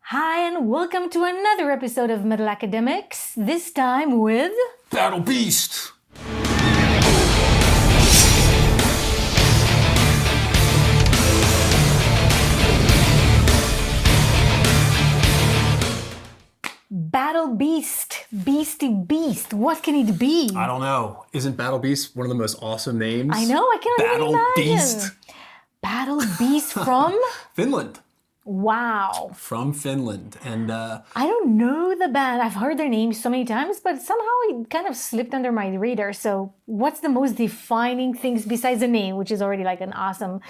Hi, and welcome to another episode of Metal Academics, this time with... Battle Beast! Battle Beast. Beastie Beast. What can it be? I don't know. Isn't Battle Beast one of the most awesome names? I know, I cannot Battle even imagine. Beast. Battle Beast from? Finland. Wow. From Finland. And I don't know the band. I've heard their name so many times, but somehow it kind of slipped under my radar. So what's the most defining things besides the name, which is already like an awesome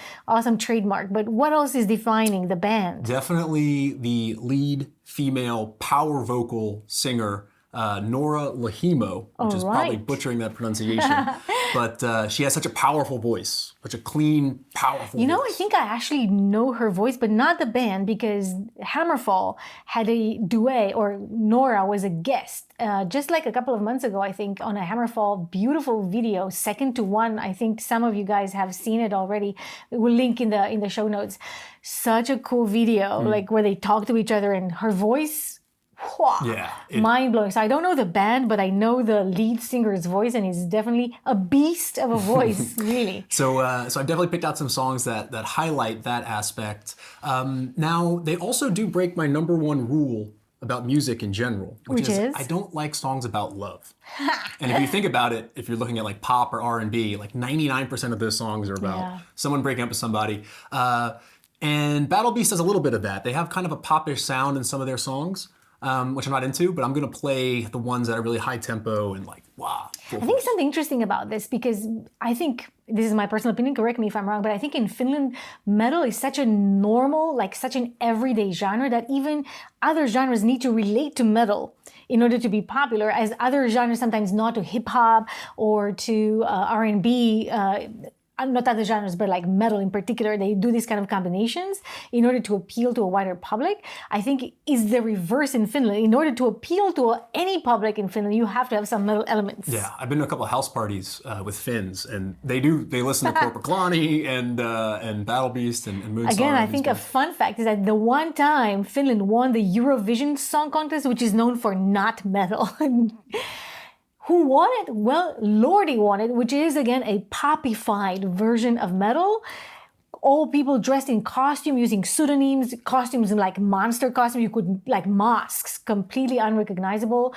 trademark? But what else is defining the band? definitely the lead female power vocal singer, Nora Lahimo, which is probably butchering that pronunciation. But she has such a powerful voice, such a clean, powerful voice. I think I actually know her voice, but not the band, because Hammerfall had a duet, or Nora was a guest, just like a couple of months ago, I think, on a Hammerfall beautiful video, second to one. I think some of you guys have seen it already. We'll link in the show notes. Such a cool video, like where they talk to each other, and her voice. Yeah, mind-blowing. So I don't know the band, but I know the lead singer's voice, and he's definitely a beast of a voice, really. So I've definitely picked out some songs that highlight that aspect. Now, they also do break my number one rule about music in general, which is I don't like songs about love. And if you think about it, if you're looking at like pop or R&B, like 99% of those songs are about someone breaking up with somebody. And Battle Beast does a little bit of that. They have kind of a popish sound in some of their songs. Which I'm not into, but I'm going to play the ones that are really high tempo and like, wow. I think something interesting about this, because I think, this is my personal opinion, correct me if I'm wrong, but I think in Finland, metal is such a normal, like such an everyday genre that even other genres need to relate to metal in order to be popular, as other genres sometimes not to hip hop or to R&B, not other genres, but like metal in particular, they do these kind of combinations in order to appeal to a wider public. I think is the reverse in Finland. In order to appeal to any public in Finland, you have to have some metal elements. Yeah, I've been to a couple of house parties with Finns, and they listen to Korpiklani and Battle Beast and Moonsong. Again, I think a fun fact is that the one time Finland won the Eurovision Song Contest, which is known for not metal. Who won it? Well, Lordi won it, which is, again, a popified version of metal. All people dressed in costume, using pseudonyms, costumes like monster costumes. You could, like masks, completely unrecognizable.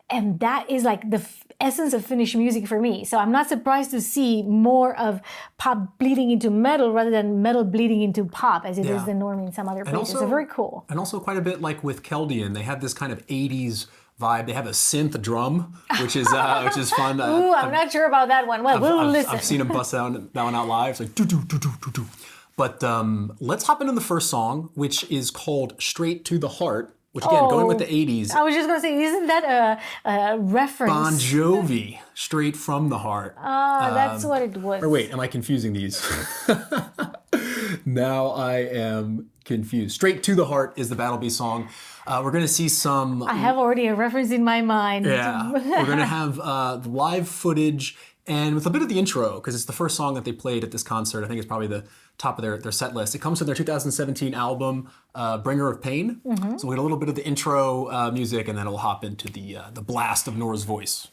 And that is like the essence of Finnish music for me. So I'm not surprised to see more of pop bleeding into metal rather than metal bleeding into pop, as it is the norm in some other places. So very cool. And also quite a bit like with Keldian, they have this kind of 80s vibe. They have a synth drum, which is fun. Ooh, I'm not sure about that one. Well, we'll listen. I've seen them bust that one out live. It's like do do do do do do. But let's hop into the first song, which is called "Straight to the Heart." Which again, going with the 80s. I was just gonna say, isn't that a reference? Bon Jovi, "Straight from the Heart." That's what it was. Or wait, am I confusing these? Now I am confused. "Straight to the Heart" is the Battle Beast song. We're going to see some... I have already a reference in my mind. Yeah. We're going to have the live footage and with a bit of the intro, because it's the first song that they played at this concert. I think it's probably the top of their set list. It comes from their 2017 album, Bringer of Pain. Mm-hmm. So we get a little bit of the intro music, and then it'll hop into the blast of Nora's voice.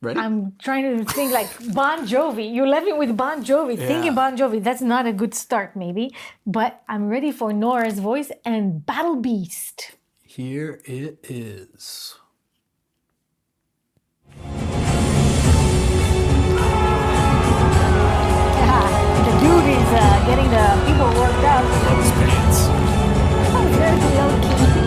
Ready? I'm trying to think like Bon Jovi. You left me with Bon Jovi. Yeah. Thinking Bon Jovi, that's not a good start maybe. But I'm ready for Nora's voice and Battle Beast. Here it is. The dude is getting the people worked up. Loves pants. Very low key.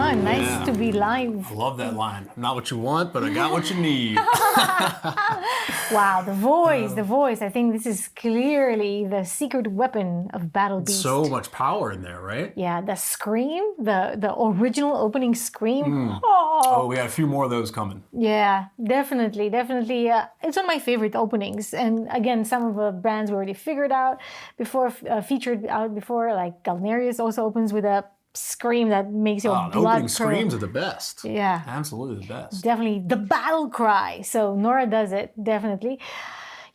fun. Nice Yeah. to be live. I love that line. Not what you want, but I got what you need. Wow, the voice. I think this is clearly the secret weapon of Battle Beast. So much power in there, right? Yeah, the scream, the original opening scream. Oh, we got a few more of those coming. Yeah, definitely. It's one of my favorite openings. And again, some of the bands we already figured out before, featured out before, like Galnerius also opens with a scream that makes your The blood opening curdle. screams are the best. Yeah. Absolutely the best. Definitely the battle cry. So Nora does it, definitely.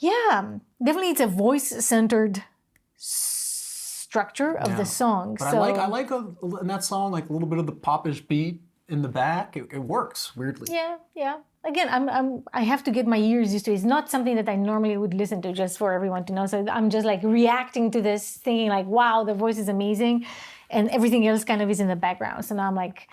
Yeah, definitely it's a voice-centered structure of the song. But so I like in that song, like a little bit of the popish beat in the back. It works, weirdly. yeah. Again, I have to get my ears used to it. It's not something that I normally would listen to just for everyone to know. So I'm just like reacting to this, thinking like, wow, the voice is amazing. And everything else kind of is in the background. So now I'm like,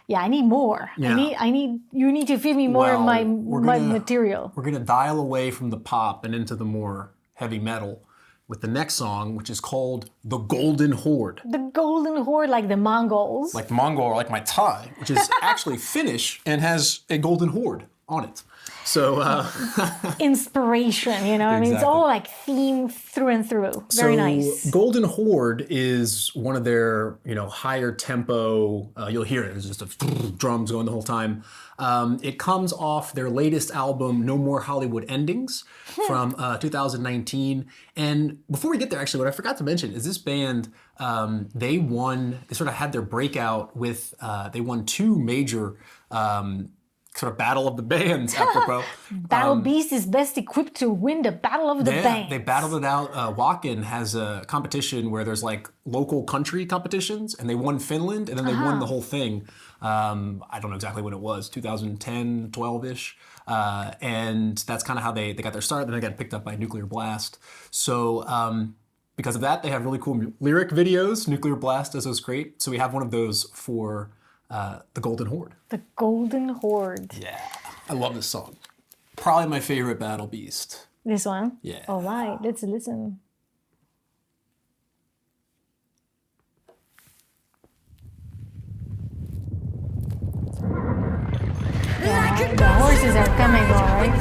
yeah, I need more. Yeah. You need to feed me more of my material. We're gonna dial away from the pop and into the more heavy metal with the next song, which is called The Golden Horde. The Golden Horde, like the Mongols. Like the Mongol or like my tie, which is actually Finnish and has a golden horde on it. So inspiration, you know, I mean, it's all like theme through and through. Very nice. Golden Horde is one of their, higher tempo. You'll hear it. It's just drums going the whole time. It comes off their latest album, No More Hollywood Endings, from 2019. And before we get there, actually, what I forgot to mention is this band. They sort of had their breakout with. They won 2 major. Sort of battle of the bands, apropos. Battle Beast is best equipped to win the battle of the bands. They battled it out. Wacken has a competition where there's like local country competitions, and they won Finland, and then they won the whole thing. I don't know exactly when it was, 2010, 12-ish. And that's kind of how they got their start. Then they got picked up by Nuclear Blast. So because of that, they have really cool lyric videos. Nuclear Blast does those great. So we have one of those for The Golden Horde. The Golden Horde. Yeah, I love this song. Probably my favorite Battle Beast. This one? Yeah. All right, let's listen. Yeah, the horses are coming, all right?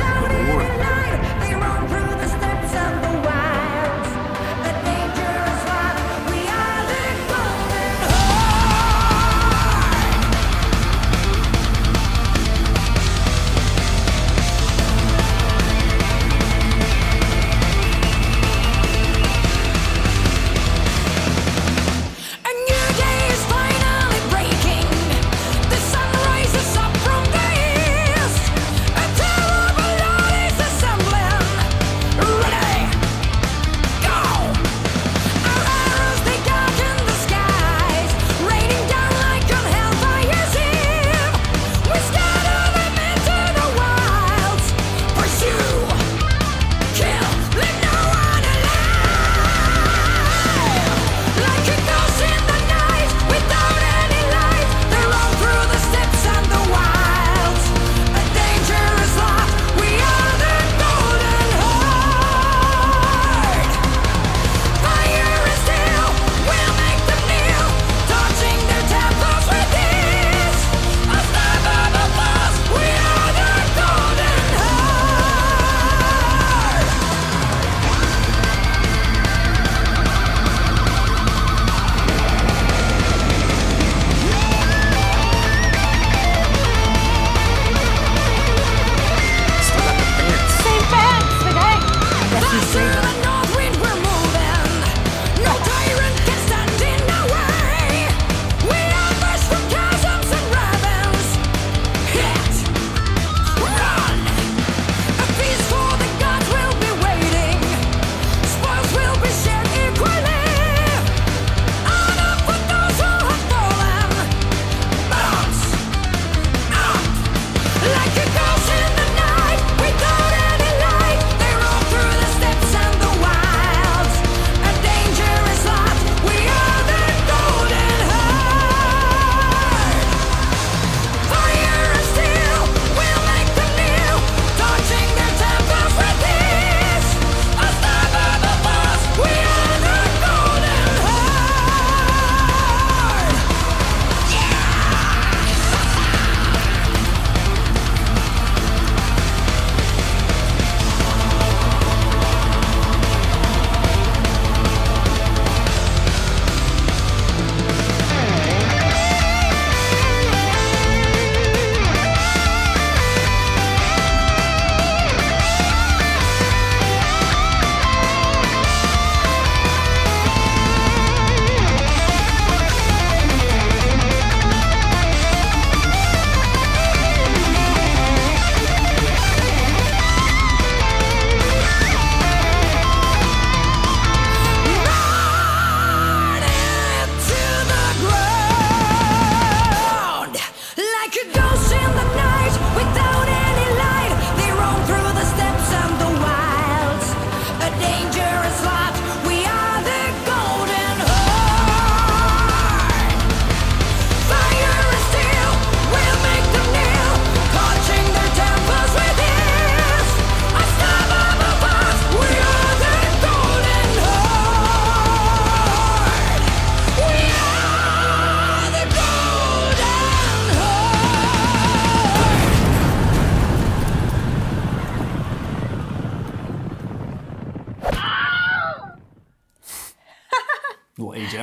The sun rises up from the east. A terrible light is the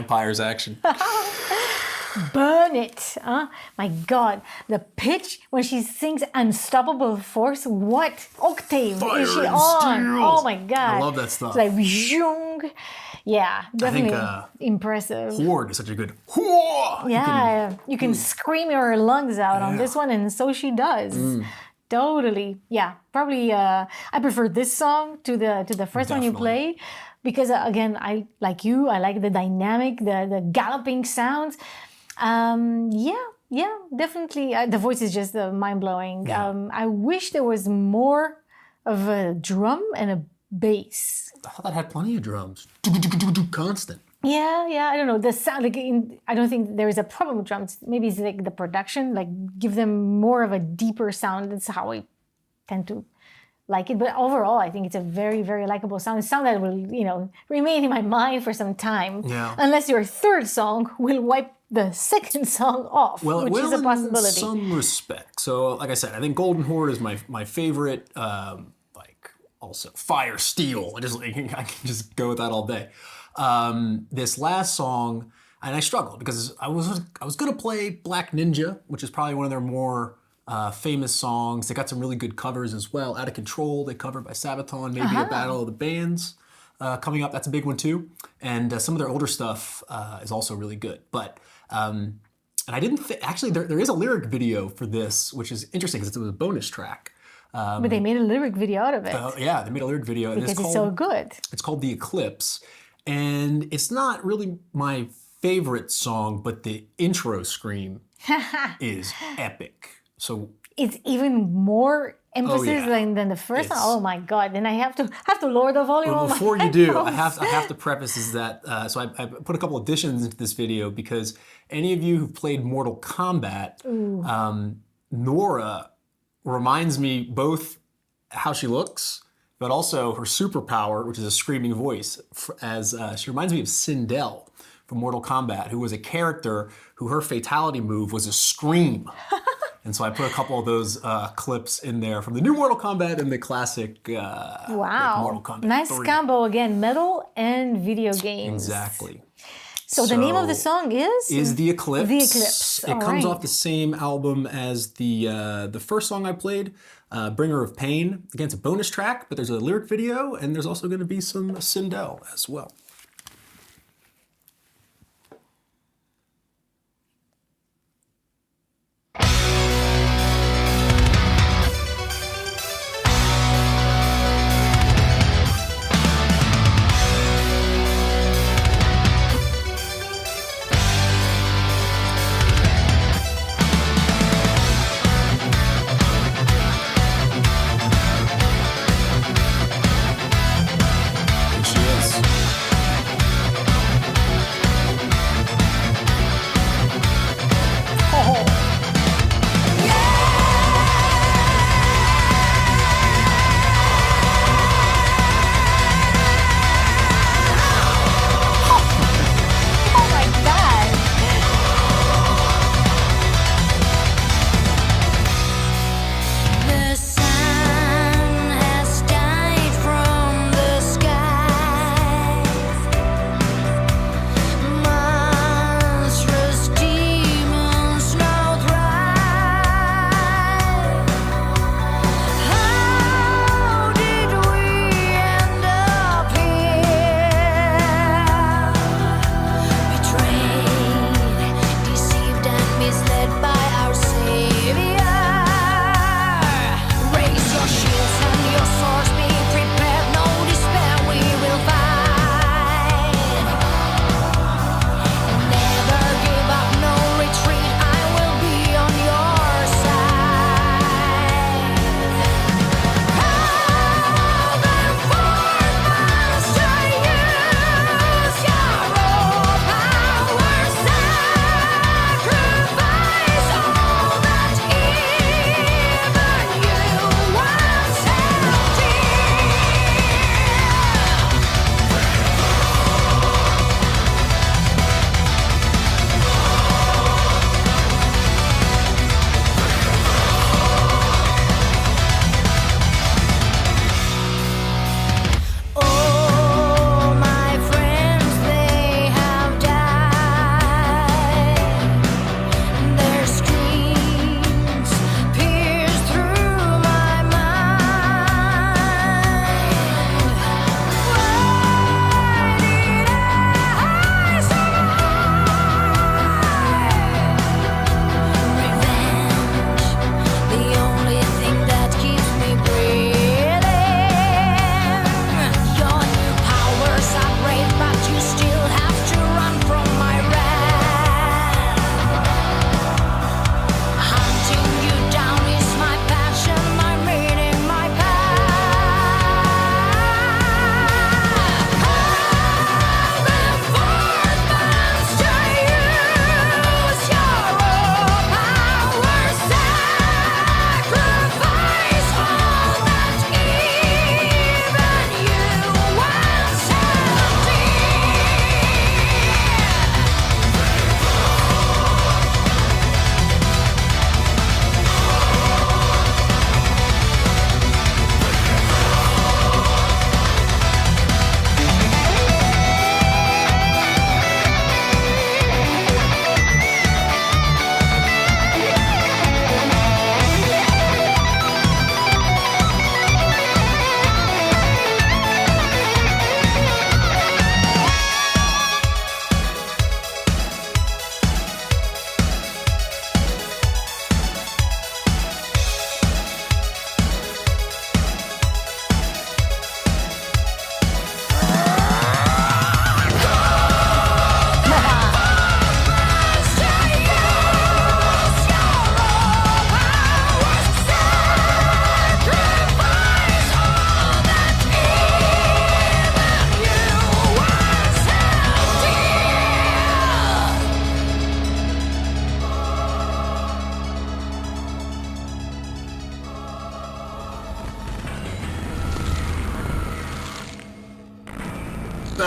vampires action. Burn it. My God. The pitch when she sings Unstoppable Force, what octave Fire is she and on? steel. Oh my God. I love that stuff. It's like, zhung. Yeah, definitely impressive. Horde is such a good. Yeah, you can scream your lungs out on this one, and so she does. Totally. Yeah, probably. I prefer this song to the first one you played, because again, I like you. I like the dynamic, the galloping sounds. Yeah, definitely. The voice is just mind blowing. Yeah. I wish there was more of a drum and a bass. I thought that had plenty of drums. Constant. Yeah. I don't know the sound. I don't think there is a problem with drums. Maybe it's like the production. Like give them more of a deeper sound. That's how I tend to like it. But overall, I think it's a very, very likable sound. A sound that will, remain in my mind for some time. Yeah. Unless your third song will wipe the second song off, which is a possibility. In some respect. So, like I said, I think Golden Horde is my favorite. Also, Fire Steel. I can just go with that all day. This last song, and I struggled because I was gonna play Black Ninja, which is probably one of their more famous songs. They got some really good covers as well. Out of Control, they covered by Sabaton. Maybe a Battle of the Bands coming up. That's a big one too. And some of their older stuff is also really good. But and I didn't actually there is a lyric video for this, which is interesting because it was a bonus track. But they made a lyric video out of it. Yeah, they made a lyric video. Because it's so good. It's called The Eclipse. And it's not really my favorite song, but the intro scream is epic. So it's even more emphasis than the first one. Oh my God! Then I have to lower the volume. Well, before you do, I have to preface is that so I put a couple additions into this video because any of you who've played Mortal Kombat, Nora reminds me both how she looks, but also her superpower, which is a screaming voice, as she reminds me of Sindel from Mortal Kombat, who was a character who her fatality move was a scream. And so I put a couple of those clips in there from the new Mortal Kombat and the classic Mortal Kombat Nice 3. combo again, metal and video games. Exactly. So the name of the song is The Eclipse. The Eclipse. It comes off the same album as the first song I played, Bringer of Pain. Again, it's a bonus track, but there's a lyric video, and there's also going to be some Sindel as well.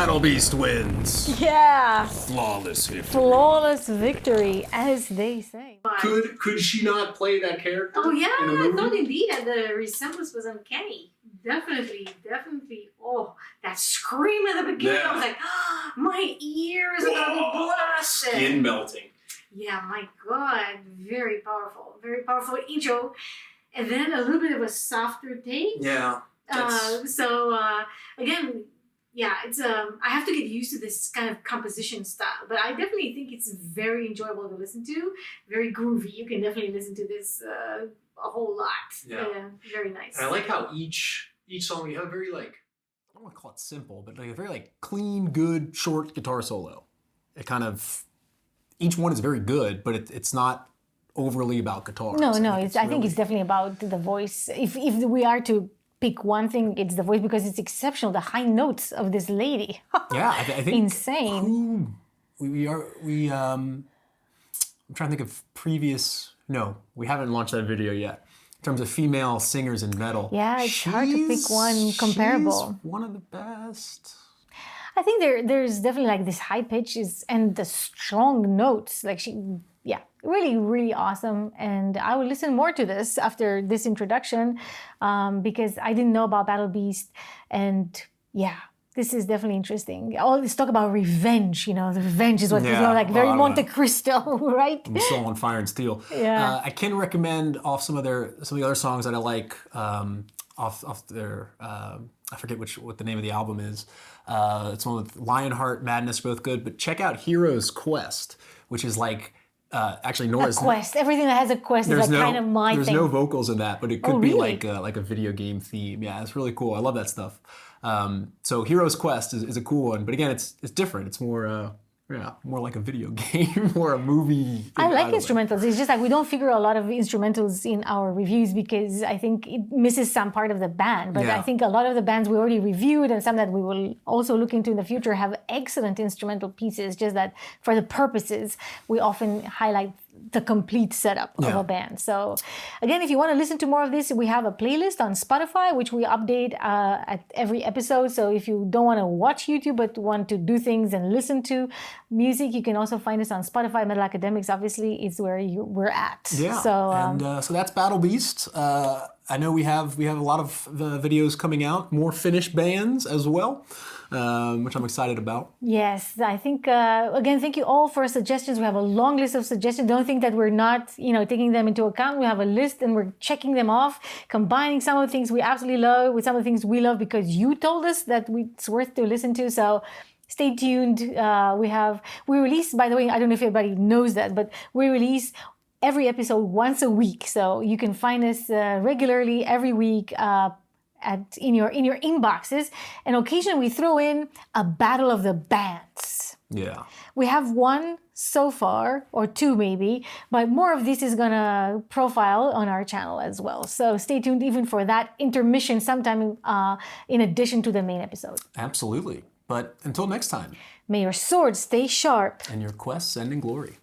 Battle Beast wins. Yeah. Flawless victory. Flawless victory, as they say. Could she not play that character? Oh yeah, in a I movie? thought indeed that the resemblance was uncanny. Definitely. Oh, that scream at the beginning! I was like, oh, my ears are gonna be blasted. Skin melting. Yeah, my God, very powerful intro, and then a little bit of a softer take. Yeah. Again, yeah, it's I have to get used to this kind of composition style, but I definitely think it's very enjoyable to listen to. Very groovy. You can definitely listen to this a whole lot. Yeah. Very nice. And I like how each song you have very like, I don't want to call it simple, but like a very like clean, good, short guitar solo. It kind of, each one is very good, but it's not overly about guitar. No, I think it's definitely about the voice. If we are to pick one thing, it's the voice, because it's exceptional. The high notes of this lady. Yeah, I think insane. I'm trying to think of previous. No, we haven't launched that video yet. In terms of female singers in metal. Yeah, it's hard to pick one comparable. She's one of the best. I think there's definitely like this high pitches and the strong notes. Like really, really awesome. And I will listen more to this after this introduction, because I didn't know about Battle Beast. And yeah, this is definitely interesting. All this talk about revenge, the revenge is what, very Monte Cristo, right? I'm still on Fire and Steel. Yeah. I can recommend off some of the other songs that I like off their, I forget what the name of the album is. It's one with Lionheart, Madness, both good. But check out Hero's Quest, which is like, actually Nora's... A quest. Everything that has a quest is like kind of my thing. There's no vocals in that, but it could be really? like a video game theme. Yeah, it's really cool. I love that stuff. So Hero's Quest is a cool one, but again, it's different. It's more like a video game or a movie. I like instrumentals. It's just like we don't figure a lot of instrumentals in our reviews because I think it misses some part of the band. But I think a lot of the bands we already reviewed and some that we will also look into in the future have excellent instrumental pieces. Just that for the purposes, we often highlight the complete setup of a band. So again, if you want to listen to more of this, we have a playlist on Spotify, which we update at every episode. So if you don't want to watch YouTube, but want to do things and listen to music, you can also find us on Spotify. Metal Academix, obviously, is where we're at. Yeah, so that's Battle Beast. I know we have a lot of videos coming out, more Finnish bands as well, which I'm excited about. Yes, I think, again, thank you all for suggestions. We have a long list of suggestions. Don't think that we're not, taking them into account. We have a list and we're checking them off, combining some of the things we absolutely love with some of the things we love because you told us that it's worth to listen to. So stay tuned. We release, by the way, I don't know if everybody knows that, but we release every episode once a week. So you can find us regularly every week in your inboxes. And occasionally we throw in a battle of the bands. Yeah. We have one so far, or two maybe, but more of this is gonna profile on our channel as well. So stay tuned even for that intermission sometime in addition to the main episode. Absolutely. But until next time. May your sword stay sharp. And your quests end in glory.